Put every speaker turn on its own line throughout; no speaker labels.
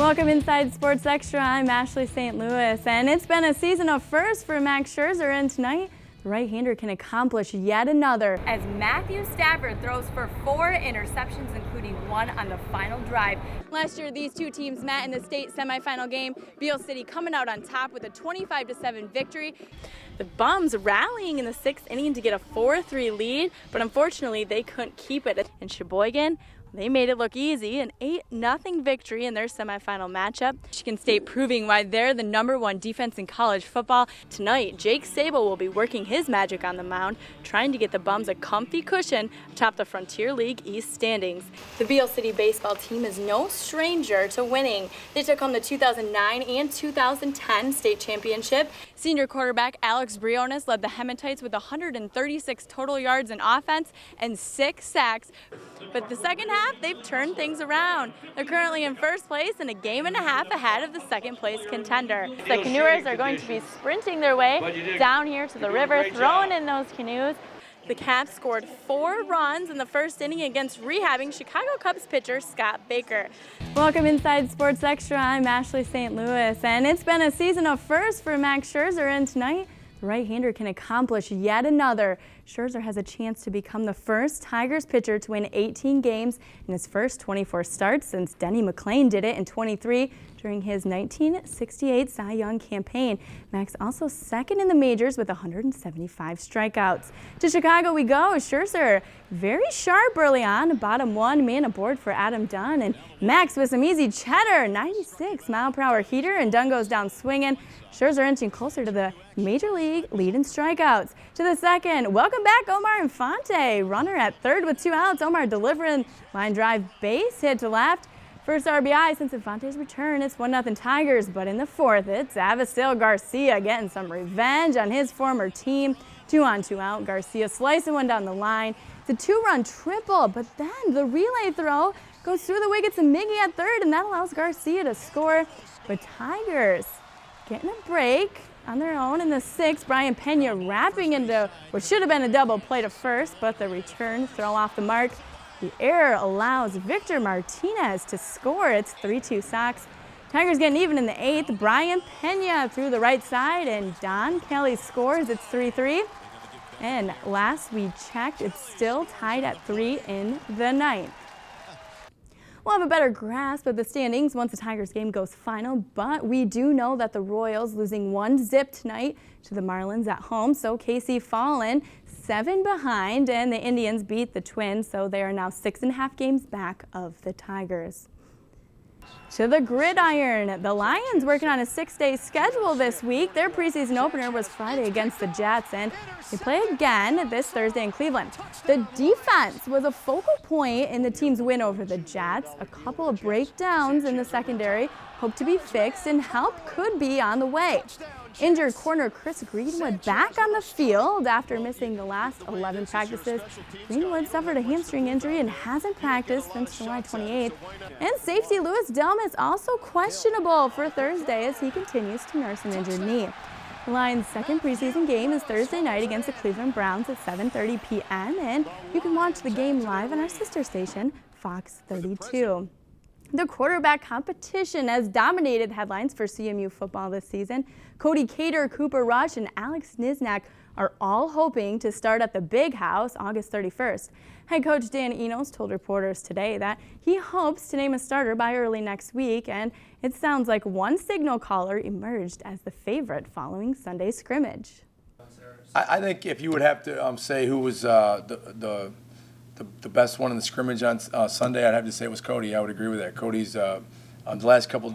Welcome inside Sports Extra. I'm Ashley St. Louis, and it's been a season of firsts for Max Scherzer, and tonight the right-hander can accomplish yet another as Matthew Stafford throws for 4 interceptions, including 1 on the final drive. Last year, these two teams met in the state semifinal game. Beale City coming out on top with a 25-7 victory. The Bums rallying in the 6th inning to get a 4-3 lead, but unfortunately they couldn't keep it. In Sheboygan, they made it look easy, an 8-0 victory in their semifinal matchup. Michigan State proving why they're the #1 defense in college football. Tonight, Jake Sable will be working his magic on the mound, trying to get the Bums a comfy cushion atop the Frontier League East standings. The Beale City baseball team is no stranger to winning. They took home the 2009 and 2010 state championship. Senior quarterback Alex Briones led the Hematites with 136 total yards in offense and 6 sacks. But the second half, they've turned things around. They're currently in first place and a game and a half ahead of the second place contender. The canoers are going to be sprinting their way down here to the river, throwing in those canoes. The Caps scored 4 runs in the first inning against rehabbing Chicago Cubs pitcher Scott Baker. Welcome inside Sports Extra. I'm Ashley St. Louis, and it's been a season of firsts for Max Scherzer, and tonight the right-hander can accomplish yet another. Scherzer has a chance to become the first Tigers pitcher to win 18 games in his first 24 starts since Denny McLain did it in 23 during his 1968 Cy Young campaign. Max also second in the majors with 175 strikeouts. To Chicago we go. Scherzer very sharp early on. Bottom 1 man aboard for Adam Dunn, and Max with some easy cheddar, 96-mile-per-hour heater, and Dunn goes down swinging. Scherzer inching closer to the major league lead in strikeouts. To the second, welcome back Omar Infante. Runner at third with 2 outs. Omar delivering line drive base hit to left. First RBI since Infante's return. It's 1-0 Tigers, but in the 4th, it's Avisail Garcia getting some revenge on his former team. 2 on 2 out. Garcia slicing one down the line. It's a 2-run triple, but then the relay throw goes through the wickets and Miggy at third, and that allows Garcia to score. But Tigers getting a break on their own in the 6th. Brian Pena wrapping into what should have been a double play to first, but the return throw off the mark. The error allows Victor Martinez to score. It's 3-2 Sox. Tigers getting even in the 8th. Brian Pena through the right side, and Don Kelly scores. It's 3-3. And last we checked, it's still tied at 3 in the 9th. We'll have a better grasp of the standings once the Tigers game goes final, but we do know that the Royals losing 1-0 tonight to the Marlins at home, so KC fallen 7 behind, and the Indians beat the Twins, so they are now 6.5 games back of the Tigers. To the gridiron, the Lions working on a 6-day schedule this week. Their preseason opener was Friday against the Jets, and they play again this Thursday in Cleveland. The defense was a focal point in the team's win over the Jets. A couple of breakdowns in the secondary hope to be fixed, and help could be on the way. Injured corner Chris Greenwood back on the field after missing the last 11 practices. Greenwood suffered a hamstring injury and hasn't practiced since July 28th. And safety Louis Delmas also questionable for Thursday as he continues to nurse an injured knee. The Lions' second preseason game is Thursday night against the Cleveland Browns at 7:30 p.m. and you can watch the game live on our sister station, Fox 32. The quarterback competition has dominated headlines for CMU football this season. Cody Cater, Cooper Rush, and Alex Niznak are all hoping to start at the Big House August 31st. Head coach Dan Enos told reporters today that he hopes to name a starter by early next week, and it sounds like one signal caller emerged as the favorite following Sunday's scrimmage.
I think if you would have to say who was the best one in the scrimmage on Sunday, I'd have to say it was Cody. I would agree with that. Cody's on the last couple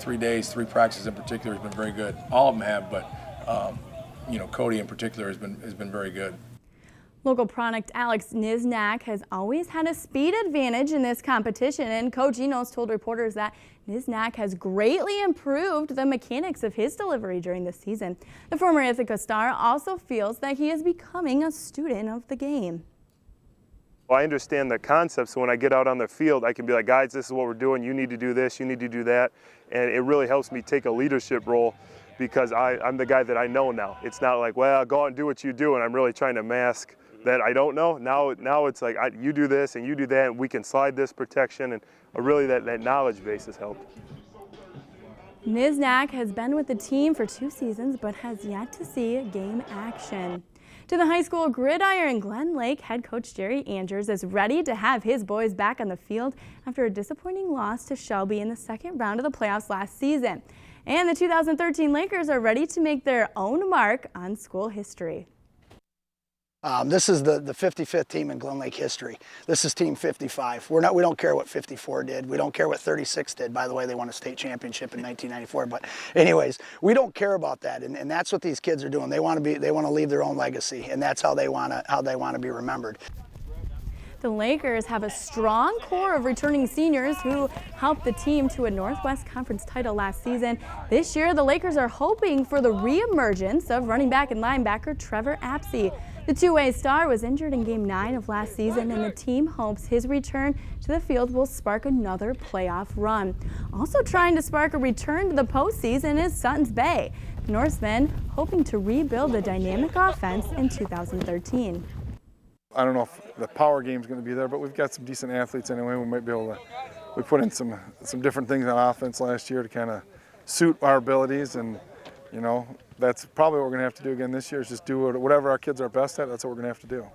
3 days, 3 practices in particular, has been very good. All of them have, but Cody in particular has been very good.
Local product Alex Niznak has always had a speed advantage in this competition, and Coach Enos told reporters that Niznak has greatly improved the mechanics of his delivery during the season. The former Ithaca star also feels that he is becoming a student of the game.
Well, I understand the concept, so when I get out on the field, I can be like, guys, this is what we're doing. You need to do this, you need to do that. And it really helps me take a leadership role because I'm the guy that I know now. It's not like, well, go out and do what you do, and I'm really trying to mask that I don't know. Now it's like, you do this and you do that, and we can slide this protection, and really that knowledge base has helped.
Nizhnak has been with the team for 2 seasons but has yet to see game action. To the high school gridiron, Glen Lake head coach Jerry Andrews is ready to have his boys back on the field after a disappointing loss to Shelby in the second round of the playoffs last season. And the 2013 Lakers are ready to make their own mark on school history.
This is the 55th team in Glen Lake history. This is team 55. We don't care what 54 did. We don't care what 36 did. By the way, they won a state championship in 1994. But anyways, we don't care about that. And that's what these kids are doing. They want to leave their own legacy, and that's how they want to be remembered.
The Lakers have a strong core of returning seniors who helped the team to a Northwest Conference title last season. This year, the Lakers are hoping for the reemergence of running back and linebacker Trevor Apsey. The two-way star was injured in Game 9 of last season, and the team hopes his return to the field will spark another playoff run. Also trying to spark a return to the postseason is Suttons Bay. The Norsemen hoping to rebuild the dynamic offense in 2013.
I don't know if the power game is going to be there, but we've got some decent athletes anyway. We might be able to. We put in some different things on offense last year to kind of suit our abilities, and you know that's probably what we're going to have to do again this year. Is just do whatever our kids are best at. That's what we're going to have to do.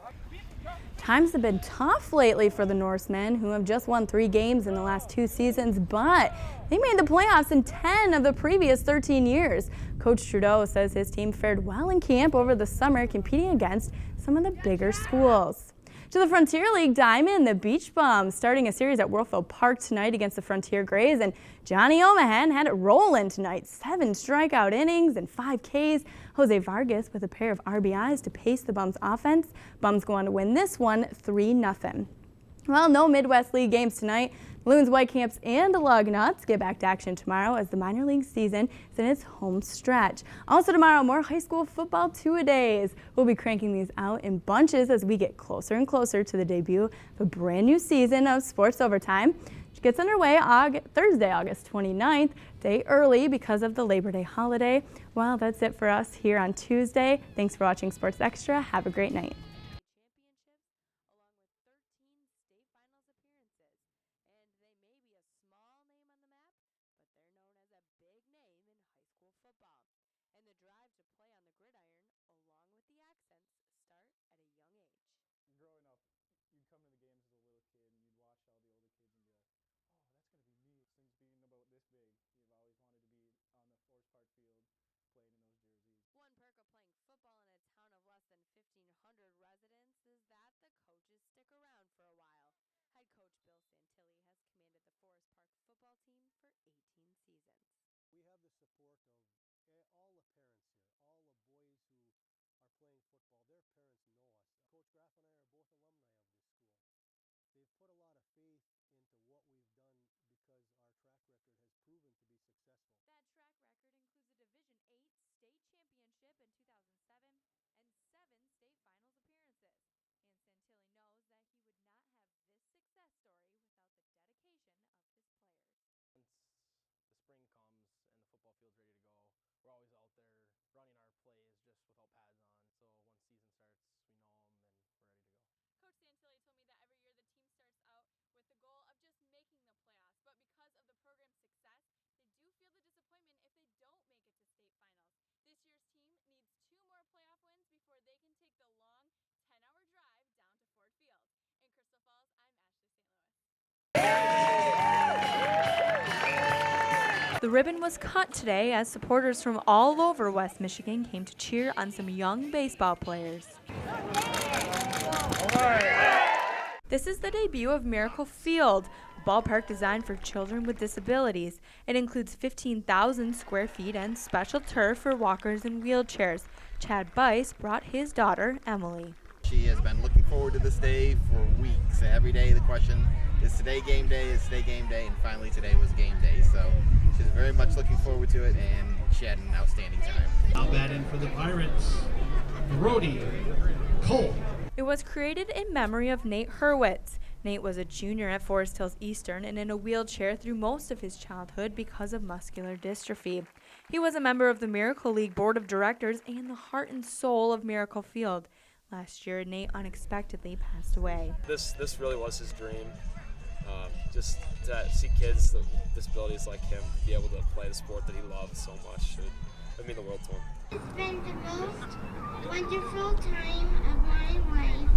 Times have been tough lately for the Norsemen, who have just won 3 games in the last 2 seasons, but they made the playoffs in 10 of the previous 13 years. Coach Trudeau says his team fared well in camp over the summer, competing against some of the bigger schools. To the Frontier League Diamond, the Beach Bums starting a series at Worthville Park tonight against the Frontier Grays, and Johnny Omahan had it rolling tonight. 7 strikeout innings and 5 Ks. Jose Vargas with a pair of RBIs to pace the Bums offense. Bums go on to win this one 3-0. Well, no Midwest League games tonight. Loons, Whitecamps, and Lugnuts get back to action tomorrow as the minor league season is in its home stretch. Also tomorrow, more high school football two-a-days. We'll be cranking these out in bunches as we get closer and closer to the debut of a brand new season of Sports Overtime, which gets underway Thursday, August 29th, day early because of the Labor Day holiday. Well, that's it for us here on Tuesday. Thanks for watching Sports Extra. Have a great night.
Growing up, you'd come to the games as a little kid and you'd watch all the older kids and be like, oh, that's going to be me. Things being about this big, you've always wanted to be on the Forest Park field playing in those jerseys.
One perk of playing football in a town of less than 1,500 residents is that the coaches stick around for a while. Head coach Bill Santilli has commanded the Forest Park football team for 18 seasons.
We have the support of all the parents here, all the boys who are playing football. Their parents know us. Coach Graff and I are both alumni of this school. They've put a lot of faith into what we've done because our track record has proven to be successful.
That track record includes a Division 8 state championship in 2007 and 7 state finals appearances. And Santilli knows that he would not have this success story without the dedication of his players.
Once the spring comes and the football field's ready to go, we're always out there running our plays just without pads on. So once season starts, we know them and we're ready to go.
Coach Santilli told me that every year the team starts out with the goal of just making the playoffs, but because of the program's success, they do feel the disappointment if they don't make it to state finals. This year's team needs 2 more playoff wins before they can take the long 10-hour drive down to Ford Field. In Crystal Falls, I'm Ashley St. Louis.
The ribbon was cut today as supporters from all over West Michigan came to cheer on some young baseball players. This is the debut of Miracle Field, a ballpark designed for children with disabilities. It includes 15,000 square feet and special turf for walkers and wheelchairs. Chad Bice brought his daughter, Emily.
She has been looking forward to this day for weeks. Every day the question, is today game day, is today game day, and finally today was game day. So she's very much looking forward to it, and she had an outstanding time.
Now batting for the Pirates, Brody Cole.
It was created in memory of Nate Hurwitz. Nate was a junior at Forest Hills Eastern and in a wheelchair through most of his childhood because of muscular dystrophy. He was a member of the Miracle League Board of Directors and the heart and soul of Miracle Field. Last year, Nate unexpectedly passed away.
This really was his dream. just to see kids with disabilities like him be able to play the sport that he loves so much, it mean the world to him.
It's been the most wonderful time of my life.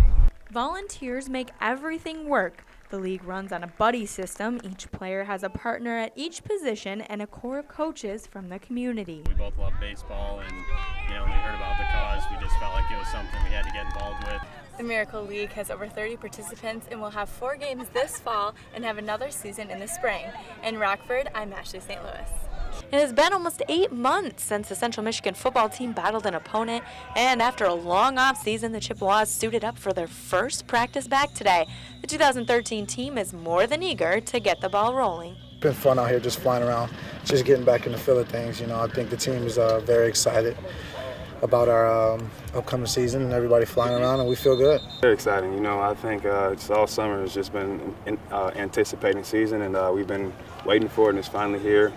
Volunteers make everything work. The league runs on a buddy system. Each player has a partner at each position and a core of coaches from the community.
We both love baseball, and when we heard about the cause, we just felt like it was something we had to get involved with.
The Miracle League has over 30 participants and will have 4 games this fall and have another season in the spring. In Rockford, I'm Ashley St. Louis. It has been almost 8 months since the Central Michigan football team battled an opponent, and after a long off-season, the Chippewas suited up for their first practice back today. The 2013 team is more than eager to get the ball rolling.
It's been fun out here just flying around, just getting back in the feel of things. I think the team is very excited about our upcoming season and everybody flying around, and we feel good.
Very exciting. I think it's all summer has just been anticipating season, and we've been waiting for it, and it's finally here.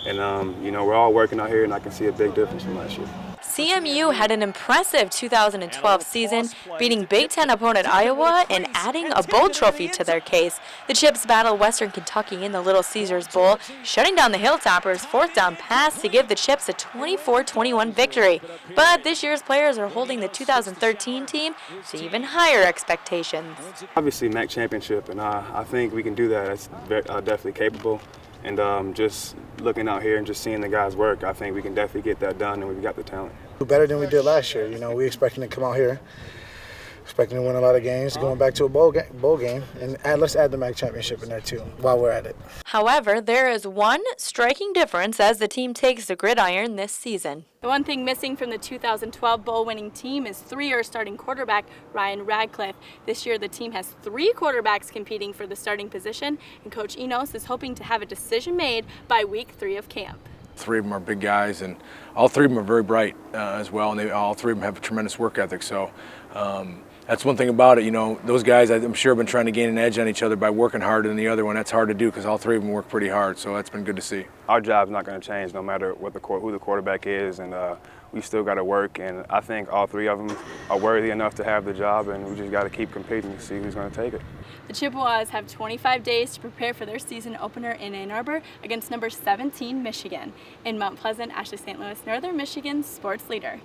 And, we're all working out here, and I can see a big difference from last year.
CMU had an impressive 2012 season, beating Big Ten opponent Iowa and adding a bowl trophy to their case. The Chips battled Western Kentucky in the Little Caesars Bowl, shutting down the Hilltoppers' 4th down pass to give the Chips a 24-21 victory. But this year's players are holding the 2013 team to even higher expectations.
Obviously, MAC championship, and I think we can do that. It's definitely capable. And just looking out here and just seeing the guys work, I think we can definitely get that done, and we've got the talent.
Better than we did last year. We expecting to come out here, expecting to win a lot of games, going back to a bowl game, and let's add the MAC championship in there too while we're at it.
However, there is one striking difference as the team takes the gridiron this season. The one thing missing from the 2012 bowl-winning team is 3-year starting quarterback Ryan Radcliffe. This year, the team has 3 quarterbacks competing for the starting position, and Coach Enos is hoping to have a decision made by week 3 of camp.
3 of them are big guys, and all 3 of them are very bright as well, and all 3 of them have a tremendous work ethic. So that's one thing about it. Those guys, I'm sure, have been trying to gain an edge on each other by working harder than the other one. That's hard to do because all 3 of them work pretty hard, so that's been good to see.
Our job's not going to change no matter who the quarterback is, and we still got to work, and I think all 3 of them are worthy enough to have the job, and we just got to keep competing to see who's going to take it.
The Chippewas have 25 days to prepare for their season opener in Ann Arbor against number 17 Michigan. In Mount Pleasant, Ashley St. Louis, Northern Michigan's sports leader.